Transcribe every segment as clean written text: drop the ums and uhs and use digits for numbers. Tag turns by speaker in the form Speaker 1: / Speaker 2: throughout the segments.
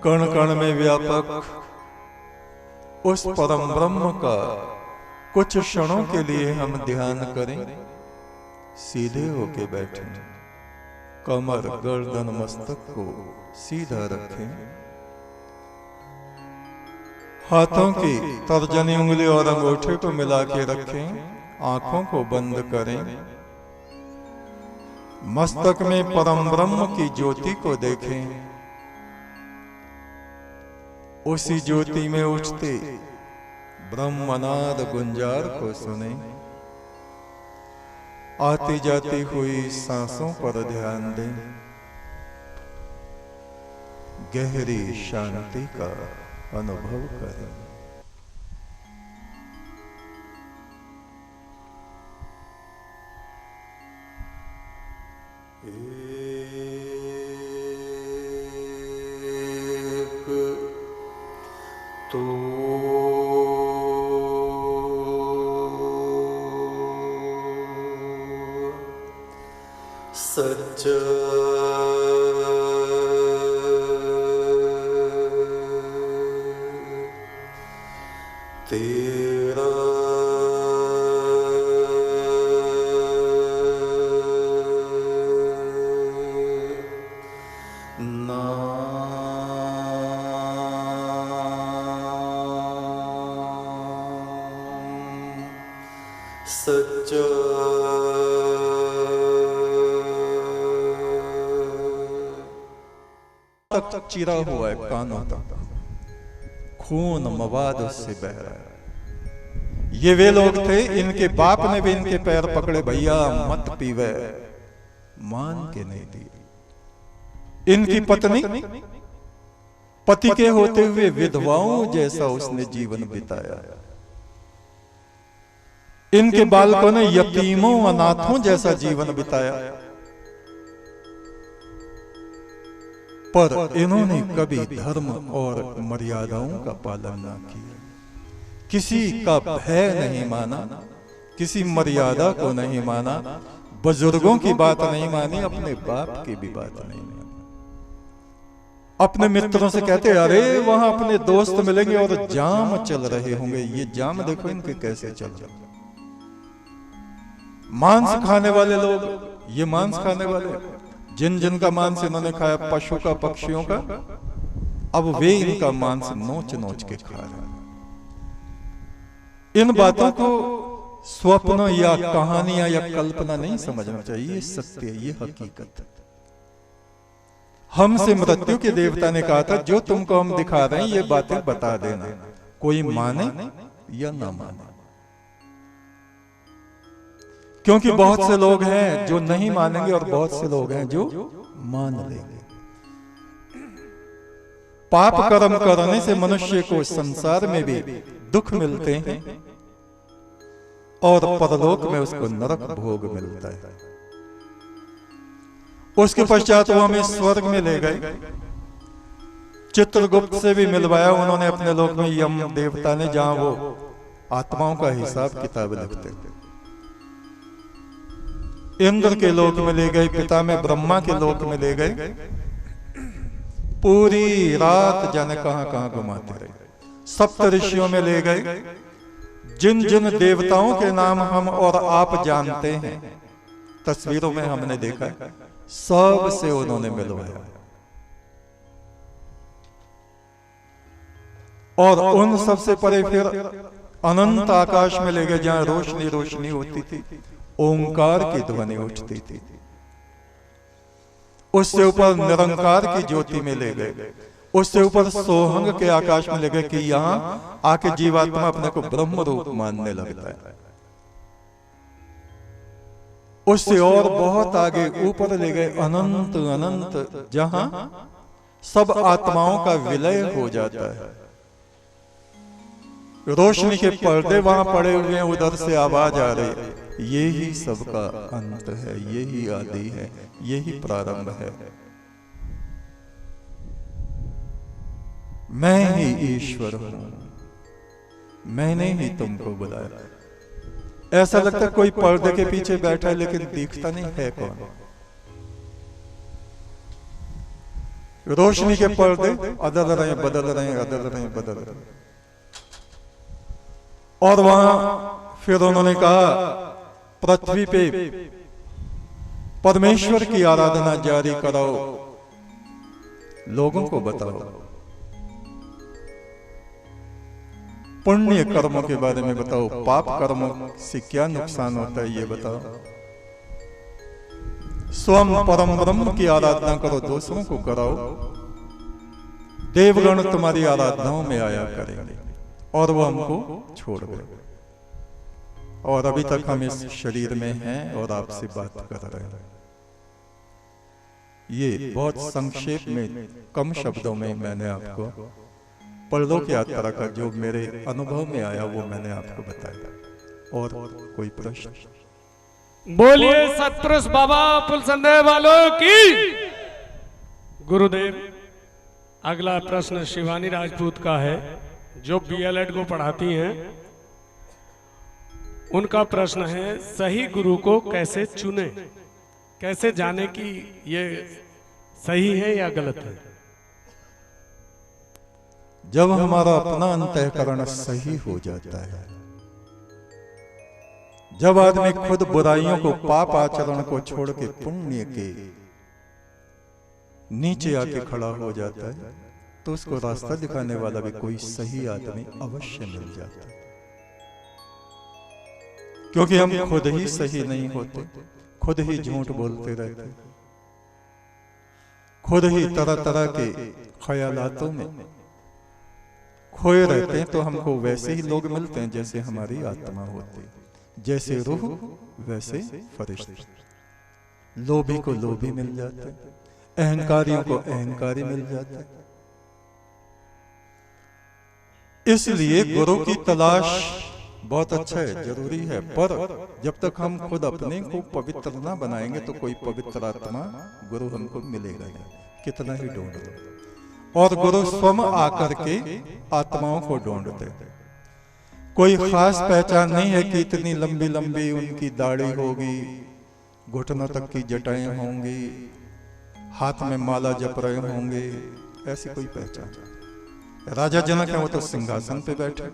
Speaker 1: कण कण में व्यापक उस परम ब्रह्म का कुछ क्षणों के लिए हम ध्यान करें। सीधे होके बैठें, कमर गर्दन मस्तक को सीधा रखें, हाथों की तर्जनी उंगली और अंगूठे को मिला के रखें, आंखों को बंद करें, मस्तक में परम ब्रह्म की ज्योति को देखें, उसी ज्योति में उठते ब्रह्मनाद गुंजार को सुने, आती जाती हुई सांसों पर ध्यान दें, गहरी शांति का अनुभव करें।
Speaker 2: सच्चा तेरा नाम सच्चा
Speaker 1: तक चिरा हुआ है, कानों तक खून मवाद उससे बह रहा है। ये वे लोग थे, इनके बाप ने भी इनके पैर पकड़े, भैया मत पीवे, मान के नहीं दिए। इनकी पत्नी पति के होते हुए विधवाओं जैसा उसने जीवन बिताया। इनके बालकों ने यतीमों अनाथों जैसा जीवन बिताया, पर इन्होंने कभी धर्म और मर्यादाओं का पालन न किया, किसी का भय नहीं माना, किसी मर्यादा को नहीं माना, बुजुर्गों की बात नहीं मानी, अपने बाप की भी बात नहीं मानी। अपने मित्रों से कहते, अरे वहां अपने दोस्त मिलेंगे और जाम चल रहे होंगे, ये जाम देखो इनके कैसे चल रहे। मांस खाने वाले लोग, ये मांस खाने वाले, जिन जिन का मांस इन्होंने खाया, पशु का, पक्षियों का, अब वे इनका मांस नोच नोच के खा रहे हैं। इन बातों को स्वप्न या कहानियां या कल्पना नहीं समझना चाहिए, ये सत्य है, ये हकीकत है। हमसे मृत्यु के देवता ने कहा था, जो तुमको हम दिखा रहे हैं ये बातें बता देना, कोई माने या ना माने, क्योंकि बहुत से लोग हैं जो नहीं मानेंगे और बहुत से लोग हैं जो मान लेंगे। पाप कर्म करने से मनुष्य को संसार में भी दुख मिलते हैं और परलोक में उसको नरक भोग मिलता है। उसके पश्चात वो हमें स्वर्ग में ले गए, चित्रगुप्त से भी मिलवाया उन्होंने अपने लोक में, यम देवता ने, जहां वो आत्माओं का हिसाब किताब लिखते थे। इंद्र के लोक में ले गए, पिता में ब्रह्मा के लोक में ले गए, पूरी रात जाने कहां कहां घुमाते रहे। सप्त ऋषियों में ले गए, जिन जिन देवताओं के नाम हम और आप जानते हैं, तस्वीरों में हमने देखा है, सब से उन्होंने मिलवाया। और उन सबसे परे फिर अनंत आकाश में ले गए, जहां रोशनी रोशनी होती थी, ओंकार की ध्वनि उठती थी। उससे ऊपर निरंकार की ज्योति में ले गए, उससे ऊपर सोहंग के आकाश में ले गए कि यहां आके जीवात्मा अपने को ब्रह्म रूप मानने लगता है। उससे और बहुत आगे ऊपर ले गए, अनंत अनंत, जहां सब आत्माओं का विलय हो जाता है। रोशनी के पर्दे वहां पड़े हुए हैं, उधर से आवाज आ रही है, यही सबका अंत है, यही आदि है, यही प्रारंभ है, मैं ही ईश्वर हूं, मैंने ही तुमको बुलाया। ऐसा लगता कोई पर्दे के पीछे बैठा है, लेकिन दिखता नहीं है कौन। रोशनी के पर्दे अदल रहे, बदल रहे, अदल रहे, बदल रहे। और वहां फिर उन्होंने कहा, पृथ्वी पे परमेश्वर की आराधना जारी कराओ, लोगों को बताओ, पुण्य कर्मों के बारे में बताओ, पाप कर्मों से क्या नुकसान होता है ये बताओ, स्वयं परम ब्रह्म की आराधना करो, दूसरों को कराओ, देवगण तुम्हारी आराधनाओं में आया करेंगे। और वो हमको छोड़ गए, और अभी तक हम इस शरीर में हैं और आपसे बात कर रहे हैं। ये बहुत संक्षेप में, कम शब्दों में मैंने आपको परलोक यात्रा का जो मेरे अनुभव में आया वो मैंने आपको बताया। और कोई प्रश्न?
Speaker 3: बोलिए सतपुरुष बाबा पुल संदेह वालों की। गुरुदेव, अगला प्रश्न शिवानी राजपूत का है, जो बीएलएड को पढ़ाती हैं। उनका प्रश्न है, सही गुरु को कैसे चुने, कैसे जाने कि ये सही है या गलत है?
Speaker 1: जब हमारा अपना अंतःकरण सही हो जाता है, जब आदमी खुद बुराइयों को, पाप आचरण को छोड़ के पुण्य के नीचे आके खड़ा हो जाता है, तो उसको रास्ता दिखाने वाला भी कोई सही आदमी अवश्य मिल जाता है। क्योंकि हम खुद ही सही नहीं होते, खुद ही झूठ बोलते रहते, खुद ही तरह तरह के ख्यालातों में खोए रहते हैं। तो हमको वैसे ही लोग मिलते हैं जैसे हमारी आत्मा होती है, जैसे रूह वैसे फरिश्ते। लोभी को लोभी मिल जाते हैं, अहंकारियों को अहंकारी मिल जाते हैं। इसलिए गुरु की तलाश बहुत अच्छा है, जरूरी है, पर जब तक हम खुद अपने को पवित्र ना बनाएंगे तो कोई पवित्र आत्मा गुरु हमको मिलेगा नहीं, कितना ही ढूंढ लो। और गुरु स्वयं आकर के आत्माओं को ढूंढते। कोई खास पहचान नहीं है कि इतनी लंबी लंबी उनकी दाढ़ी होगी, घुटनों तक की जटाएं होंगी, हाथ में माला जप रहे होंगे, ऐसी कोई पहचान नहीं। राजा जनक है, वो तो सिंहासन पे बैठे,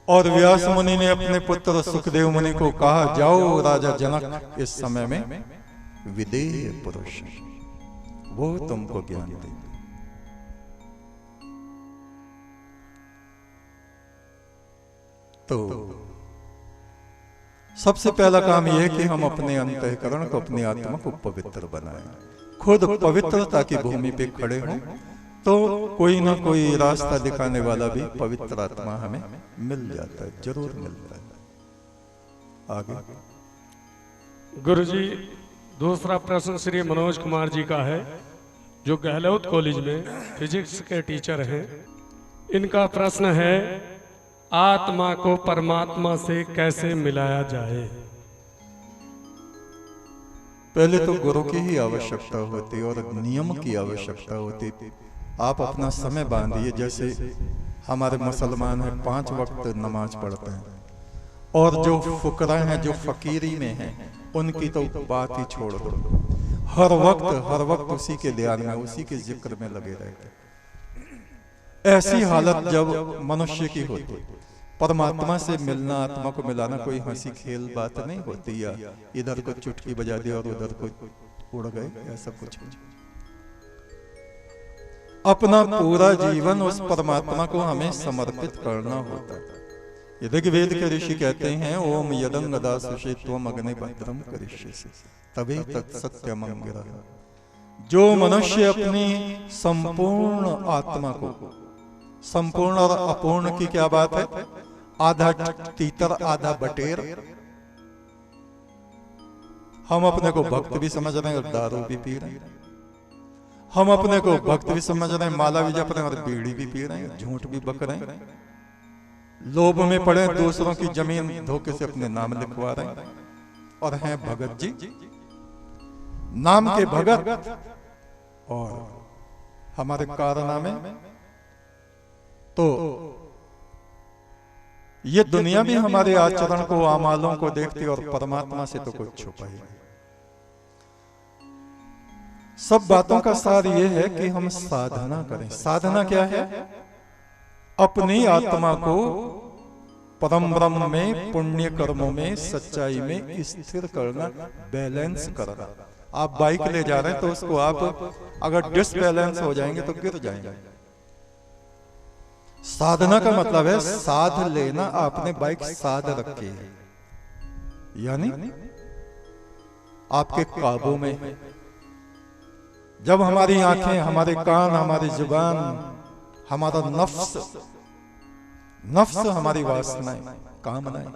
Speaker 1: और व्यास मुनि ने अपने पुत्र सुखदेव मुनि को कहा, जाओ राजा जनक इस समय में विदेह पुरुष, वो तुमको ज्ञान देंगे। तो सबसे पहला काम यह है कि हम अपने अंतःकरण को, अपनी आत्मा को पवित्र बनाएं। खुद पवित्रता की भूमि पे खड़े हों तो कोई ना कोई रास्ता दिखाने वाला भी पवित्र आत्मा हमें मिल जाता है, जरूर मिलता है। आगे
Speaker 3: गुरुजी, दूसरा प्रश्न श्री मनोज कुमार जी का है, जो गहलोत कॉलेज में फिजिक्स के टीचर हैं। इनका प्रश्न है, आत्मा को परमात्मा से कैसे मिलाया जाए?
Speaker 1: पहले तो गुरु की ही आवश्यकता होती और नियम की आवश्यकता होती। आप अपना समय बांधिए, जैसे हमारे मुसलमान हैं 5 वक्त नमाज पढ़ते हैं, और जो फुकरा हैं, जो फकीरी में हैं, उनकी तो बात ही छोड़ दो। हर वक्त उसी के ध्यान में, उसी के जिक्र में लगे रहते। ऐसी हालत जब मनुष्य की होती, परमात्मा से मिलना, आत्मा को मिलाना कोई हंसी खेल बात नहीं होती, या इधर को चुटकी बजा दी और उधर को उड़ गए, ऐसा कुछ नहीं। अपना पूरा जीवन उस परमात्मा को हमें समर्पित करना होता है। ऋग्वेद के ऋषि कहते हैं, ओम यदं गदासुषे त्वम अग्निभद्रम करिष्यसि तभी तत्सत्यम अंगिरः। जो मनुष्य अपनी संपूर्ण आत्मा को, संपूर्ण और अपूर्ण की क्या बात है, आधा तीतर आधा बटेर, हम अपने को भक्त भी समझ रहे हैं और दारू भी पी रहे हैं, हम अपने को भक्त भी समझ रहे हैं, माला भी जप रहे हैं और बीड़ी भी पी रहे हैं, झूठ भी बक रहे हैं, लोभ में पड़े दूसरों की जमीन धोखे से अपने नाम लिखवा रहे हैं, और हैं भगत जी, नाम के भगत, और हमारे कारनामे। तो ये दुनिया भी हमारे आचरण को, आमालों को देखती, और परमात्मा से तो कुछ छुपा ही नहीं। सब बातों का सार ये है कि हम साधना करें। साधना क्या है? अपनी आत्मा को परम ब्रह्म में, पुण्य कर्मों में, सच्चाई में स्थिर करना, बैलेंस करना। आप बाइक ले जा रहे हैं तो उसको आप अगर डिसबैलेंस हो जाएंगे तो गिर जाएंगे। साधना का मतलब है साध लेना। आपने बाइक साध रखी है, यानी आपके काबू में है। जब हमारी आंखें, हमारे कान, हमारी जुबान, हमारा नफ्स, हमारी वासनाएं, कामनाएं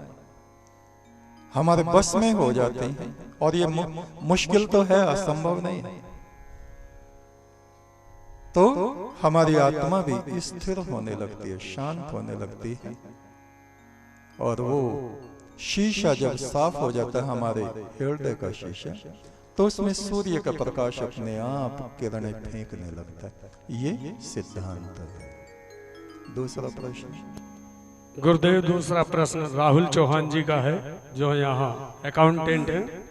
Speaker 1: हमारे बस में हो जाती हैं, और ये मुश्किल तो है, असंभव नहीं है, तो हमारी आत्मा भी स्थिर होने लगती है, शांत होने लगती है। और वो शीशा जब साफ हो जाता है, हमारे हृदय का शीशा, तो उसमें सूर्य का प्रकाश अपने आप किरणें फेंकने लगता है। ये सिद्धांत है। दूसरा प्रश्न
Speaker 3: गुरुदेव, दूसरा प्रश्न राहुल चौहान जी का है, जो यहाँ अकाउंटेंट हैं।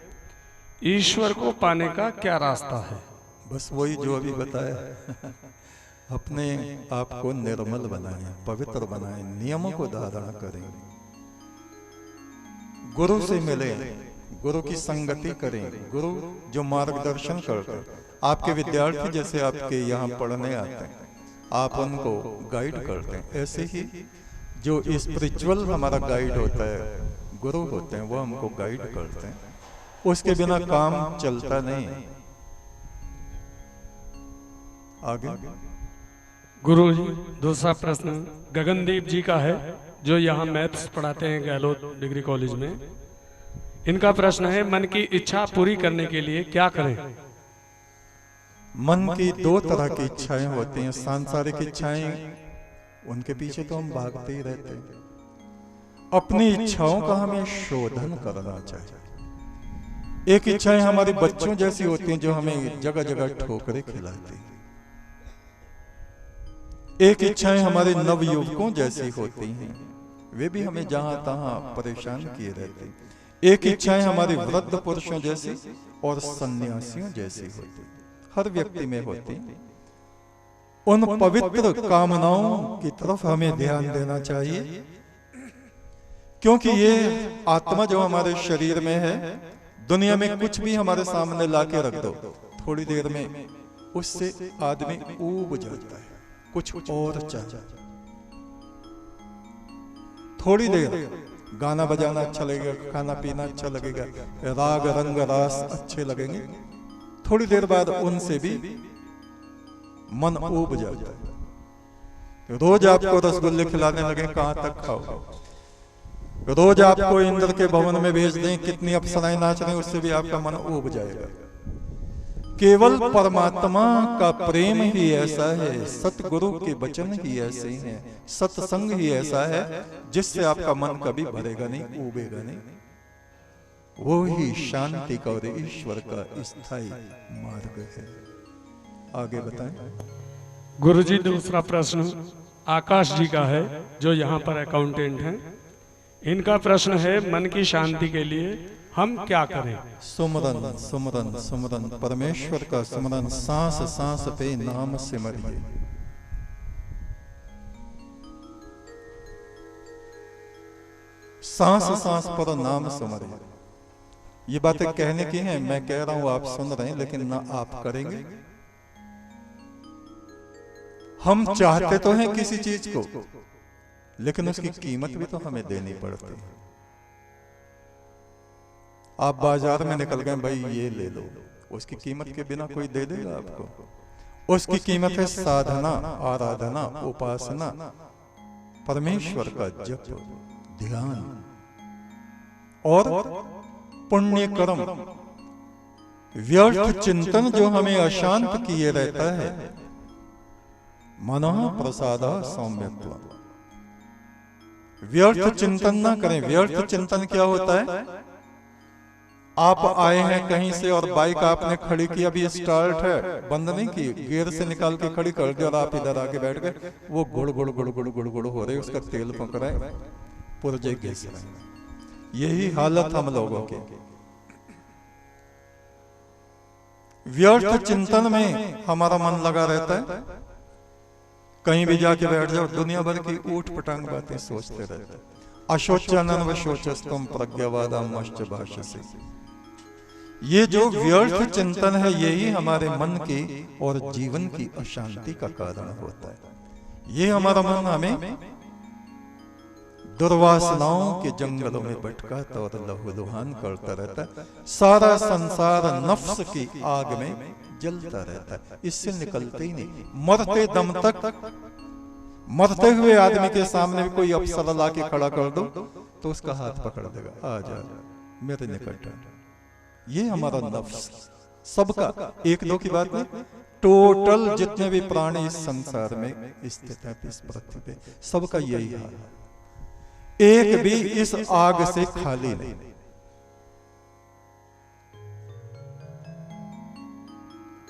Speaker 3: ईश्वर को पाने का क्या रास्ता है?
Speaker 1: बस वही जो अभी बताया। अपने आप को निर्मल बनाएं, पवित्र बनाएं, नियमों को धारण करें, गुरु से मिलें, गुरु की संगति करें, गुरु जो मार्गदर्शन करते हैं। आपके विद्यार्थी जैसे आपके यहाँ पढ़ने आते हैं, आप उनको गाइड करते हैं। ऐसे ही जो स्पिरिचुअल हमारा गाइड होता है, गुरु होते हैं, वो हमको गाइड करते हैं। उसके बिना काम चलता नहीं। आगे
Speaker 3: गुरु जी, दूसरा प्रश्न गगनदीप जी का है, जो यहाँ मैथ्स पढ़ाते हैं गहलोत डिग्री कॉलेज में। इनका प्रश्न है, मन की इच्छा पूरी करने के लिए क्या करें?
Speaker 1: मन की दो तरह की इच्छाएं होती हैं। सांसारिक इच्छाएं, उनके पीछे तो हम भागते ही रहते हैं। अपनी इच्छाओं का हमें शोधन करना चाहिए। एक इच्छाएं हमारे बच्चों जैसी होती हैं, जो हमें जगह जगह ठोकरें खिलाती हैं। एक इच्छाएं हमारे नवयुवकों जैसी होती हैं, वे भी हमें जहां तहां परेशान किए रहते हैं। एक इच्छाएं हमारे वृद्ध पुरुषों जैसी और सन्यासियों जैसी होती, हर व्यक्ति में होती। उन पवित्र कामनाओं की तरफ हमें ध्यान देना चाहिए, क्योंकि ये आत्मा जो हमारे शरीर में है, दुनिया में कुछ भी हमारे सामने लाके रख दो, थोड़ी देर में उससे आदमी ऊब जाता है, कुछ और चाहिए। थोड़ी देर गाना बजाना अच्छा लगेगा, खाना पीना अच्छा लगेगा, राग रंग रास अच्छे लगेंगे, थोड़ी देर बाद उनसे भी मन ऊब जाता है। रोज आपको रसगुल्ले खिलाने लगे, कहां तक खाओगे? रोज आपको इंद्र के भवन में भेज दें, कितनी अप्सराएं नाच रही, उससे भी आपका मन ऊब जाएगा। केवल परमात्मा का प्रेम ही ऐसा है, सतगुरु के वचन ही ऐसे हैं, सत्संग ही ऐसा है, जिससे आपका मन कभी भरेगा नहीं, ऊबेगा नहीं। वो ही शांति का और ईश्वर का स्थायी मार्ग है। आगे बताएं।
Speaker 3: गुरुजी, दूसरा प्रश्न आकाश जी का है, जो यहाँ पर अकाउंटेंट हैं। इनका प्रश्न है, मन की शांति के लिए हम क्या करें?
Speaker 1: सुमरन सुमरन सुमरन, परमेश्वर का सुमरन, सांस सांस पे नाम सिमरिए। सांस सांस पर नाम सिमरिए। ये बातें कहने की हैं, मैं कह रहा हूं, आप सुन रहे हैं, लेकिन ना आप करेंगे। हम चाहते तो हैं किसी चीज को, लेकिन उसकी कीमत भी तो हमें देनी पड़ती है। आप बाजार में निकल गए, भाई ये ले लो, उसकी कीमत के बिना कोई दे देगा आपको? उसकी कीमत है साधना, आराधना, उपासना, परमेश्वर का जप, ध्यान और पुण्य कर्म। व्यर्थ चिंतन जो हमें अशांत किए रहता है, मनः प्रसाद सौम्यत्व। व्यर्थ चिंतन ना करें। व्यर्थ चिंतन क्या होता है? आप आए हैं कहीं से और बाइक आपने खड़ी की, अभी स्टार्ट है, बंद नहीं की, गियर से निकाल के खड़ी कर दी और आप इधर आके बैठ गए, वो गुड़ गुड़ गुड़ गुड़ गुड़ गुड़ हो रही, उसका तेल पक रहा है, पुर्जे घिस रहे हैं। यही हालत हम लोगों की। व्यर्थ चिंतन में हमारा मन लगा रहता है, कहीं भी जाके बैठ जाओ दुनिया भर की ऊट पटांग बातें सोचते रहते हैं। अशोचानन शोचस्तम प्रज्ञावादामश्च भाषसे। ये जो व्यर्थ चिंतन है यही हमारे मन की और जीवन की अशांति का कारण होता है। ये हमारा मन हमें दुर्वासनाओं के जंगलों में भटकाता और लहूलुहान करता रहता है। सारा संसार नफ्स की आग में जलता रहता है, इससे निकलते ही नहीं। मरते दम तक, मरते हुए आदमी के सामने भी कोई अप्सरा ला के खड़ा कर दो तो उसका हाथ पकड़ देगा, आ जा मेरे निकट। ये हमारा नफ्स, सबका, एक दो की बात नहीं, टोटल जितने भी प्राणी इस संसार में स्थित है इस पृथ्वी पे, सबका यही हाल है। एक भी इस आग से खाली नहीं।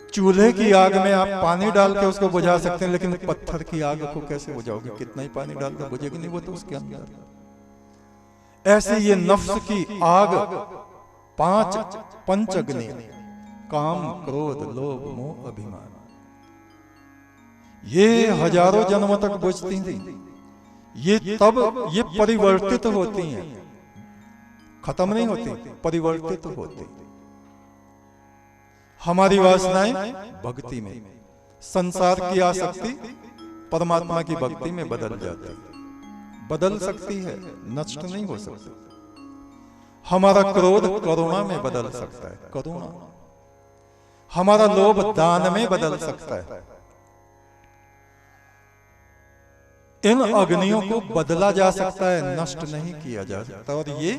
Speaker 1: चूल्हे की आग में आप पानी डाल के उसको बुझा सकते हैं, लेकिन पत्थर की आग को कैसे बुझाओगे? कितना ही पानी डाल के बुझेगी नहीं वो तो उसके अंदर। ऐसे ये नफ्स की आग, पांच पंच अग्नि, काम क्रोध लोभ मोह अभिमान, ये हजारों जन्मों तक बुझती थी। ये तब ये परिवर्तित होती हैं, खत्म नहीं होती, परिवर्तित होती। हमारी वासनाएं भक्ति में, संसार की आसक्ति परमात्मा की भक्ति में बदल जाती है, बदल सकती है, नष्ट नहीं हो सकती। हमारा क्रोध करुणा में बदल सकता है, करुणा। हमारा लोभ दान में बदल सकता है। इन अग्नियों को बदला जा सकता है, नष्ट नहीं किया जा सकता। और ये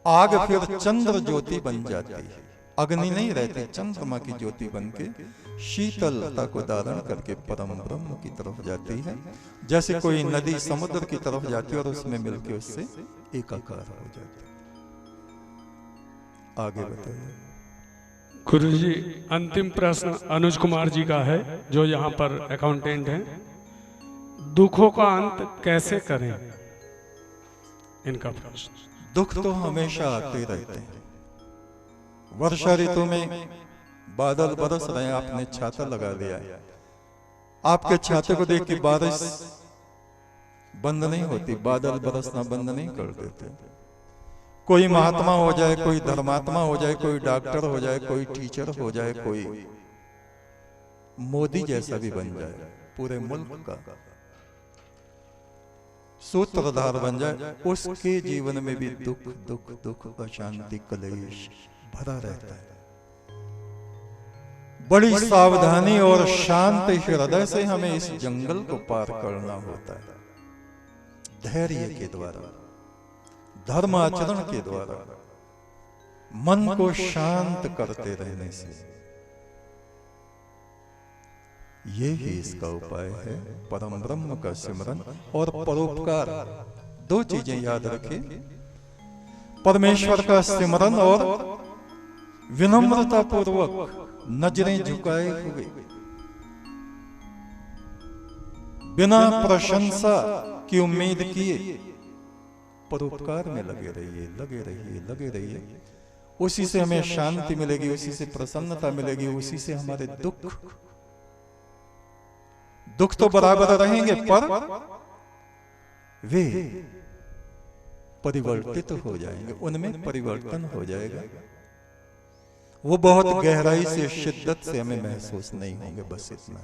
Speaker 1: आग फिर चंद्र ज्योति बन जाती है, अग्नि नहीं रहती, चंद्रमा की ज्योति बन के शीतलता को धारण करके परम ब्रह्म की तरफ जाती है। जैसे कोई नदी समुद्र की तरफ जाती है और उसमें मिलके उससे एकाकार हो जाती है। आगे बताइए
Speaker 3: गुरुजी। अंतिम प्रश्न अनुज कुमार जी का है, जो यहाँ पर अकाउंटेंट हैं। दुखों का अंत कैसे करें? इनका प्रश्न।
Speaker 1: दुख तो हमेशा आते रहते हैं। वर्षा ऋतु में बादल बरस रहे हैं, आपने छाता लगा लिया है, आपके छाते को देख के बारिश बंद नहीं होती, बादल बरसना बंद नहीं कर देते। कोई महात्मा हो जाए, कोई धर्मात्मा हो जाए, कोई डॉक्टर हो जाए, कोई टीचर हो जाए, कोई मोदी जैसा भी बन जाए, पूरे मुल्क का सूत्रधार बन जाए, उसके जीवन में भी दुख दुख दुख, अशांति, कलेश भरा रहता है। बड़ी सावधानी और शांत हृदय से हमें इस जंगल को पार करना होता है, धैर्य के द्वारा, धर्म आचरण के द्वारा, मन को शांत करते रहने से। ये ही इसका उपाय है, परम ब्रह्म का सिमरन और परोपकार। दो चीजें याद रखें, परमेश्वर का सिमरन और विनम्रता पूर्वक नजरें झुकाए हुए, बिना प्रशंसा की उम्मीद किए परोपकार में लगे रहिए, लगे रहिए, लगे रहिए। उसी से हमें शांति मिलेगी, उसी से प्रसन्नता मिलेगी, उसी से हमारे दुख तो बराबर रहेंगे पर वे परिवर्तित हो जाएंगे, उनमें परिवर्तन हो जाएगा। वो बहुत गहराई से, शिद्दत से हमें महसूस नहीं होंगे। बस इतना।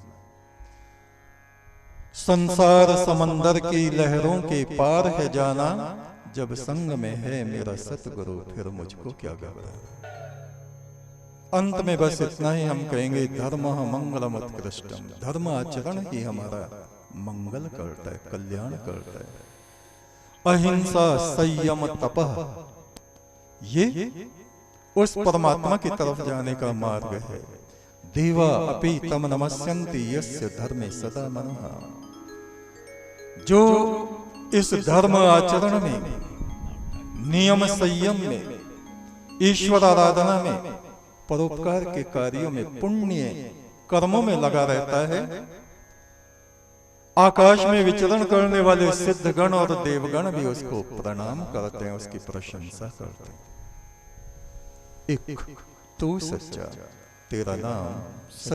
Speaker 1: संसार समंदर की लहरों के पार है जाना, जब संग में है मेरा सतगुरु फिर मुझको क्या घबराना। अंत में बस इतना ही हम कहेंगे, धर्म मंगलम उत्कृष्टम। धर्म आचरण ही हमारा मंगल करता है, कल्याण करता है। अहिंसा संयम तपः, ये उस परमात्मा की तरफ जाने का मार्ग है। देवा अपि तम नमस्यन्ति यस्य धर्मे सदा मनः। जो इस धर्म आचरण में, नियम संयम में, ईश्वर आराधना में, परोपकार के कार्यों में, पुण्य कर्मों में लगा रहता है, आकाश में विचरण करने वाले सिद्धगण और देवगण भी उसको प्रणाम करते हैं, उसकी प्रशंसा करते हैं। एक तू सच्चा, तेरा नाम